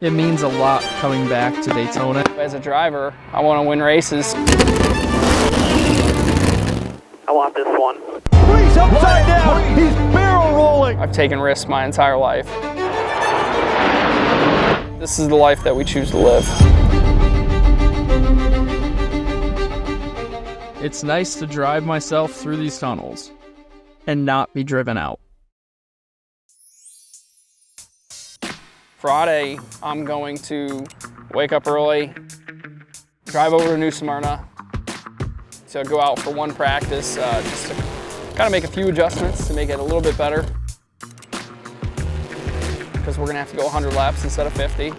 It means a lot coming back to Daytona. As a driver, I want to win races. I want this one. Preece upside down. He's barrel rolling. I've taken risks my entire life. This is the life that we choose to live. It's nice to drive myself through these tunnels and not be driven out. Friday, I'm going to wake up early, drive over to New Smyrna to go out for one practice, just to kind of make a few adjustments to make it a little bit better. Because we're gonna have to go 100 laps instead of 50.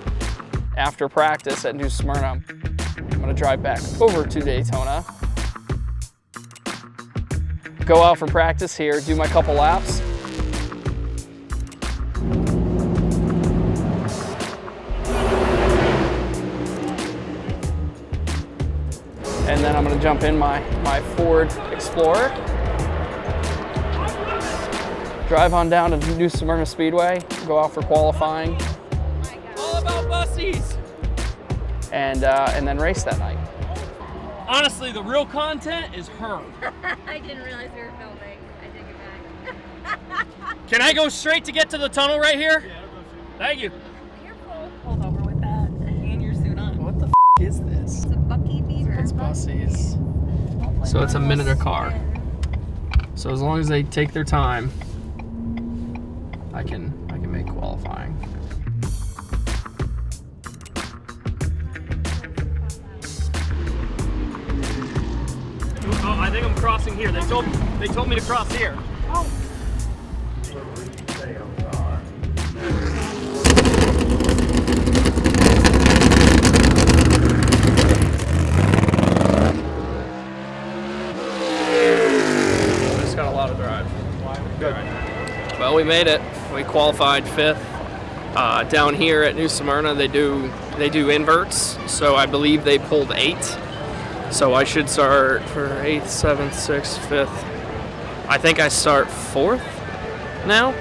After practice at New Smyrna, I'm gonna drive back over to Daytona, go out for practice here, do my couple laps, and then I'm going to jump in my Ford Explorer, drive on down to New Smyrna Speedway, go out for qualifying. All about bussies! And then race that night. Honestly, the real content is her. I didn't realize we were filming. I take it back. Can I go straight to get to the tunnel right here? Yeah, thank you. Careful. Hold over with that and your suit on. What the is this? It's a Bucky Beaver. It's bussies. So it's a minute a car. So as long as they take their time, I can make qualifying. Oh, I think I'm crossing here. They told me to cross here. Oh. Just got a lot of drive. Good. Well, we made it. We qualified 5th. Down here at New Smyrna, they do inverts. So I believe they pulled 8. So I should start for 8th, 7th, 6th, 5th. I think I start 4th now.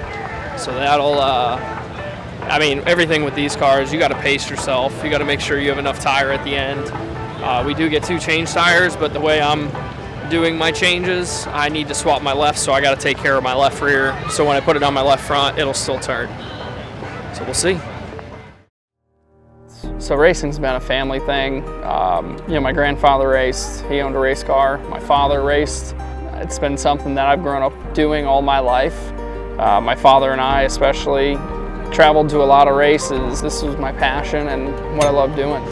So that'll, I mean, everything with these cars, you got to pace yourself. You got to make sure you have enough tire at the end. We do get 2 change tires, but the way I'm doing my changes, I need to swap my left, so I got to take care of my left rear. So when I put it on my left front, it'll still turn. So we'll see. So racing's been a family thing. You know, my grandfather raced, he owned a race car. My father raced. It's been something that I've grown up doing all my life. My father and I especially traveled to a lot of races. This was my passion and what I love doing.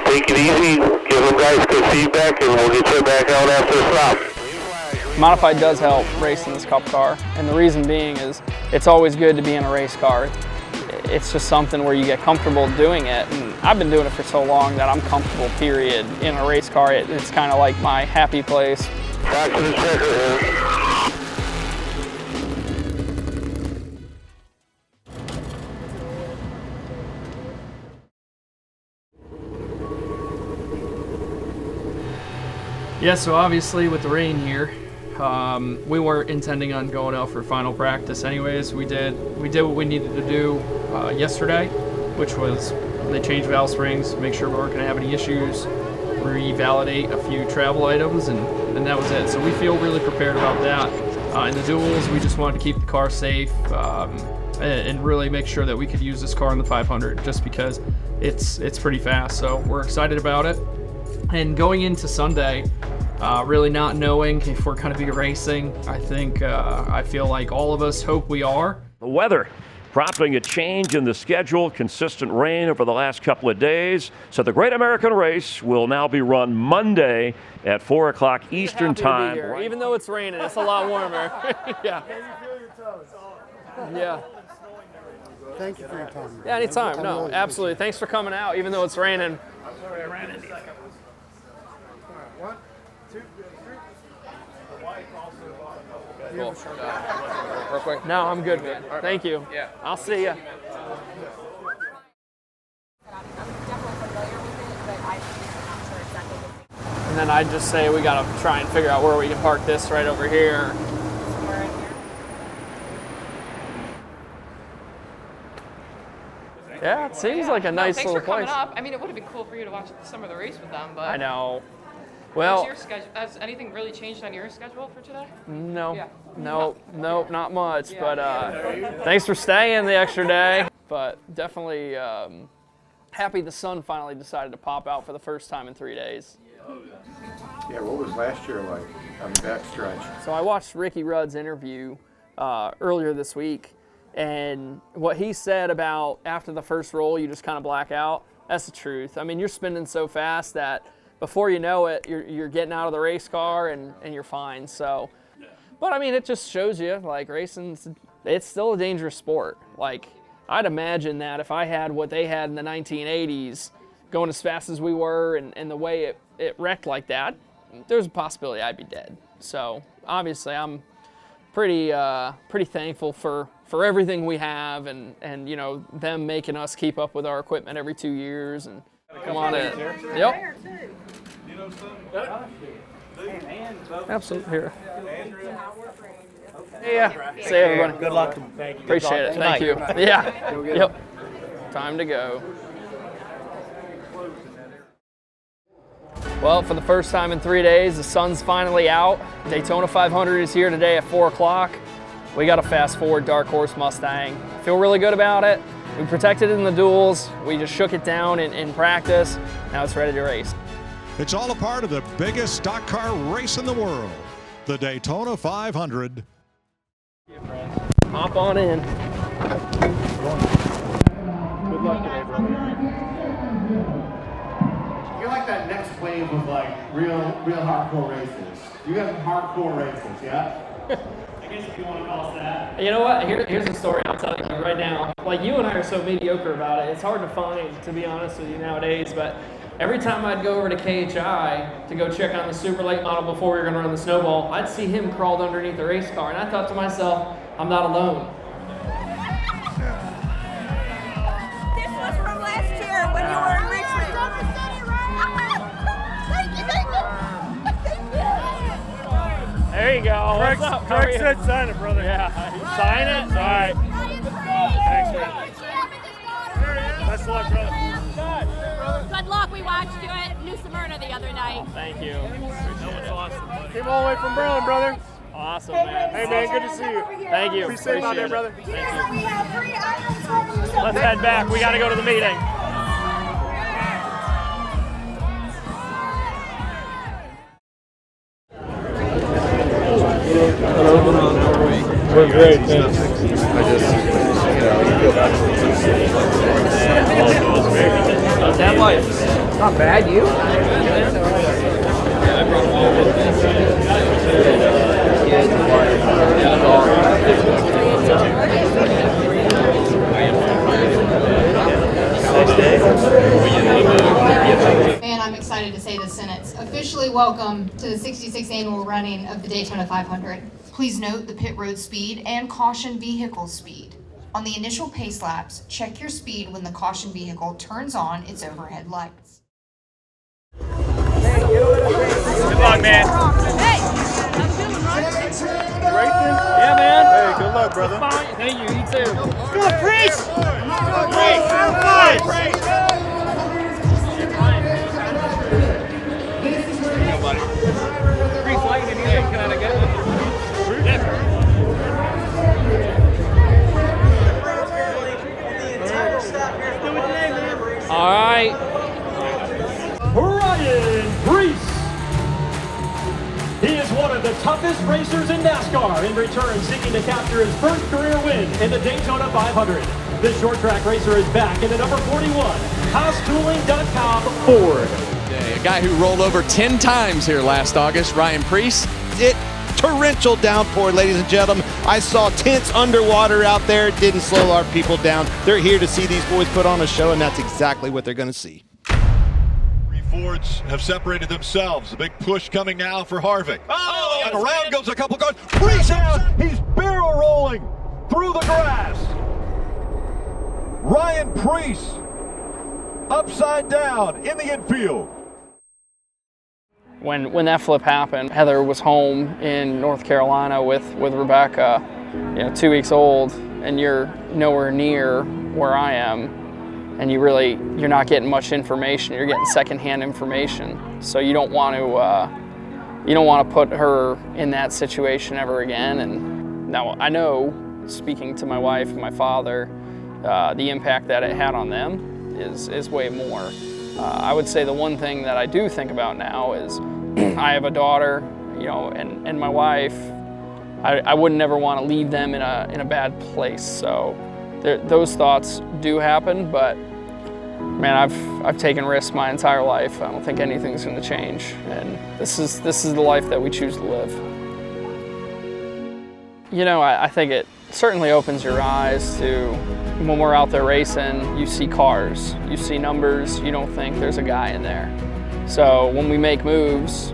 Take it easy, give them guys good feedback, and we'll get you back out after the stop. Modified does help racing this Cup car, and the reason being is it's always good to be in a race car. It's just something where you get comfortable doing it, and I've been doing it for so long that I'm comfortable, period. In a race car, it's kind of like my happy place. Back to the checker here. Yeah, so obviously with the rain here, we weren't intending on going out for final practice anyways. We did what we needed to do yesterday, which was they changed valve springs, make sure we weren't going to have any issues, revalidate a few travel items, and that was it. So we feel really prepared about that. In the duels, we just wanted to keep the car safe and really make sure that we could use this car in the 500 just because it's pretty fast. So we're excited about it. And going into Sunday, really not knowing if we're going to be racing, I feel like all of us hope we are. The weather prompting a change in the schedule, consistent rain over the last couple of days. So the Great American Race will now be run Monday at 4 o'clock Eastern Time. Right. Even though it's raining, it's a lot warmer. Yeah. Yeah. Thank you for your time. Yeah, anytime. No, absolutely. Thanks for coming out, even though it's raining. Sorry, I ran into you. 1, 2, 3. Cool. Real quick. No, I'm good, man. Thank you. Yeah. I'll see you. And then I'd just say we got to try and figure out where we can park this right over here. Yeah, it seems like a nice thanks little for coming place. up. I mean, it would have been cool for you to watch some of the race with them, but I know. what's Well, your schedule? Has anything really changed on your schedule for today? no, Yeah. no, not much. Yeah. But thanks for staying the extra day. But definitely happy the sun finally decided to pop out for the first time in 3 days. Yeah, what was last year like on the backstretch? So I watched Ricky Rudd's interview earlier this week, and what he said about after the first roll, you just kind of black out. That's the truth. I mean, you're spinning so fast that before you know it, you're getting out of the race car and you're fine. So, but I mean, it just shows you like racing's, it's still a dangerous sport. Like I'd imagine that if I had what they had in the 1980s, going as fast as we were and the way it wrecked like that, there's a possibility I'd be dead. So obviously I'm pretty thankful for everything we have and you know, them making us keep up with our equipment every 2 years and come on in. Yep. Absolutely. Here. Yeah. See everybody. Good luck. Thank you. Appreciate it. Thank you. Yeah. Yep. Time to go. Well, for the first time in 3 days, the sun's finally out. Daytona 500 is here today at 4 o'clock. We got a fast forward Dark Horse Mustang. Feel really good about it. We protected it in the duels. We just shook it down in practice. Now it's ready to race. It's all a part of the biggest stock car race in the world, the Daytona 500. Hop on in. Good luck today, brother. You're like that next wave of like real hardcore races. You have hardcore races, yeah? I guess if you want to call us that. You know what? Here's a story I'll tell you right now. Like you and I are so mediocre about it. It's hard to find, to be honest with you nowadays. But every time I'd go over to KHI to go check on the super late model before we were going to run the snowball, I'd see him crawled underneath the race car. And I thought to myself, I'm not alone. This was from last year when you were in Richmond. Thank you. There you go. What's up? How are Craig you? said sign it, brother. Yeah. Sign it? All right. Thanks, man. Best of luck, brother. Good luck. We watched you at New Smyrna the other night. Thank you. That was awesome. Came all the way from Berlin, brother. Awesome, man. Hey, man, good to see you. Thank you. Be safe out there, brother. Thank you. Let's head back. We got to go to the meeting. We're great, man. That life. Not bad, you? Man, I'm excited to say this sentence. Officially welcome to the 66th annual running of the Daytona 500. Please note the pit road speed and caution vehicle speed. On the initial pace laps, check your speed when the caution vehicle turns on its overhead lights. Good luck, man. Hey, I'm feeling right. Racing? Yeah, man. Hey, good luck, brother. Fine. Thank you. You too. Go, Preece! Preece! All right. Ryan Preece. He is one of the toughest racers in NASCAR, in return seeking to capture his first career win in the Daytona 500. This short track racer is back in the number 41, HouseTooling.com Ford. A guy who rolled over 10 times here last August, Ryan Preece. Torrential downpour, ladies and gentlemen. I saw tents underwater out there. It didn't slow our people down. They're here to see these boys put on a show, and that's exactly what they're going to see. Three Fords have separated themselves. A big push coming now for Harvick. Oh, and around goes a couple cars. Preece out. He's barrel rolling through the grass. Ryan Preece upside down in the infield. When that flip happened, Heather was home in North Carolina with Rebecca, 2 weeks old, and you're nowhere near where I am. and you're not getting much information. You're getting secondhand information. So you don't want to put her in that situation ever again. And now I know, speaking to my wife and my father, the impact that it had on them is way more. I would say the one thing that I do think about now is I have a daughter, and my wife. I would never want to leave them in a bad place. So those thoughts do happen, but man, I've taken risks my entire life. I don't think anything's going to change, and this is the life that we choose to live. I think it certainly opens your eyes to when we're out there racing. You see cars, you see numbers, you don't think there's a guy in there. So when we make moves,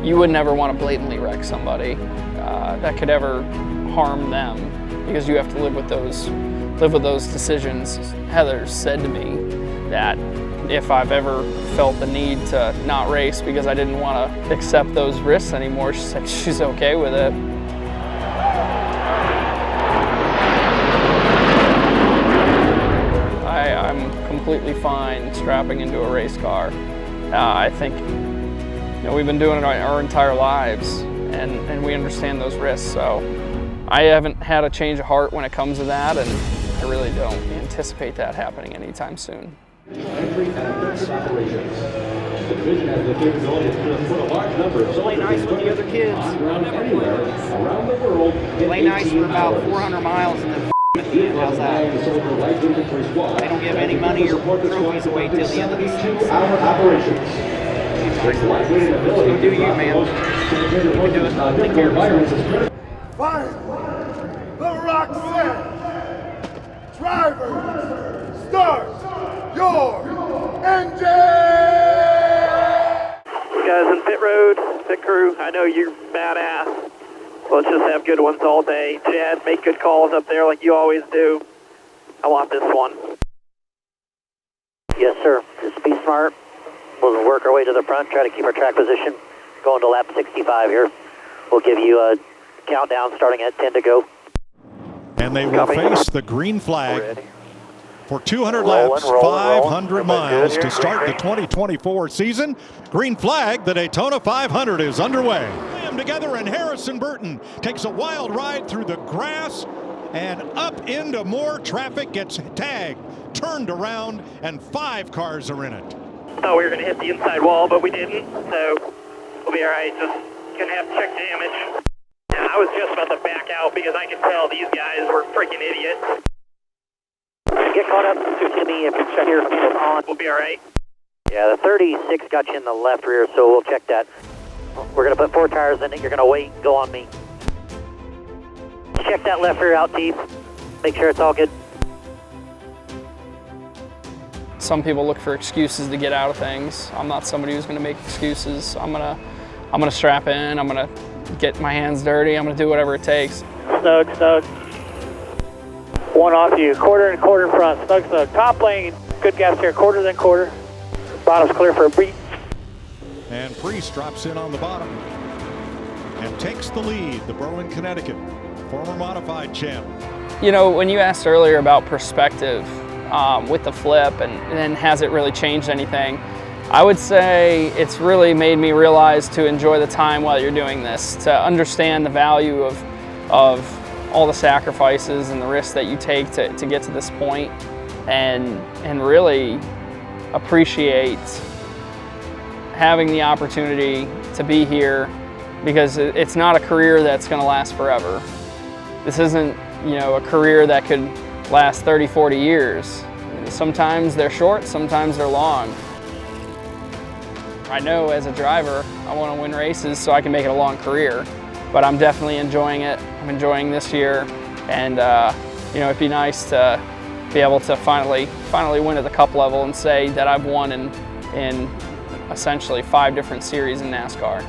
you would never want to blatantly wreck somebody that could ever harm them, because you have to live with those decisions. Heather said to me that if I've ever felt the need to not race because I didn't want to accept those risks anymore, she said she's okay with it. I'm completely fine strapping into a race car. I think we've been doing it our entire lives, and we understand those risks. So I haven't had a change of heart when it comes to that, and I really don't anticipate that happening anytime soon. Entry and apprentice operations. The division has the capability to put a large number of play nice with the other kids. Anywhere around the world. Play nice for about 400 miles and then at the end. How's that? They don't give any money or trophies away till the end of the season. Operations. So do you, man. You can do it. Take care of yourself. Fire! The Rock set! Drivers, start your engine! Guys in pit road, pit crew, I know you're badass. Let's just have good ones all day. Chad, make good calls up there like you always do. I want this one. Yes, sir. Just be smart. We'll work our way to the front, try to keep our track position. Going to lap 65 here. We'll give you a countdown starting at 10 to go. And they will face the green flag for 200 laps, 500 miles to start the 2024 season. Green flag, the Daytona 500 is underway. Together, and Harrison Burton takes a wild ride through the grass and up into more traffic, gets tagged, turned around, and 5 cars are in it. Thought we were going to hit the inside wall, but we didn't, so we'll be all right. Just going to have to check damage. Yeah, I was just about to back out because I could tell these guys were freaking idiots. Get caught up to me if you check here on. We'll be all right. Yeah, the 36 got you in the left rear, so we'll check that. We're going to put 4 tires in it. You're going to wait. Go on me. Check that left rear out, Chief. Make sure it's all good. Some people look for excuses to get out of things. I'm not somebody who's going to make excuses. I'm gonna strap in. I'm going to get my hands dirty. I'm going to do whatever it takes. Snug. One off you. Quarter and quarter in front. Snug. Top lane. Good gas here. Quarter then quarter. Bottom's clear for a beat. And Preece drops in on the bottom and takes the lead. The Berlin, Connecticut, former modified champ. When you asked earlier about perspective with the flip and has it really changed anything, I would say it's really made me realize to enjoy the time while you're doing this, to understand the value of all the sacrifices and the risks that you take to get to this point, and really appreciate having the opportunity to be here, because it's not a career that's going to last forever. This isn't, a career that could last 30, 40 years. Sometimes they're short, sometimes they're long. I know as a driver, I want to win races so I can make it a long career, but I'm definitely enjoying it. I'm enjoying this year, and it'd be nice to be able to finally win at the Cup level and say that I've won in essentially 5 different series in NASCAR.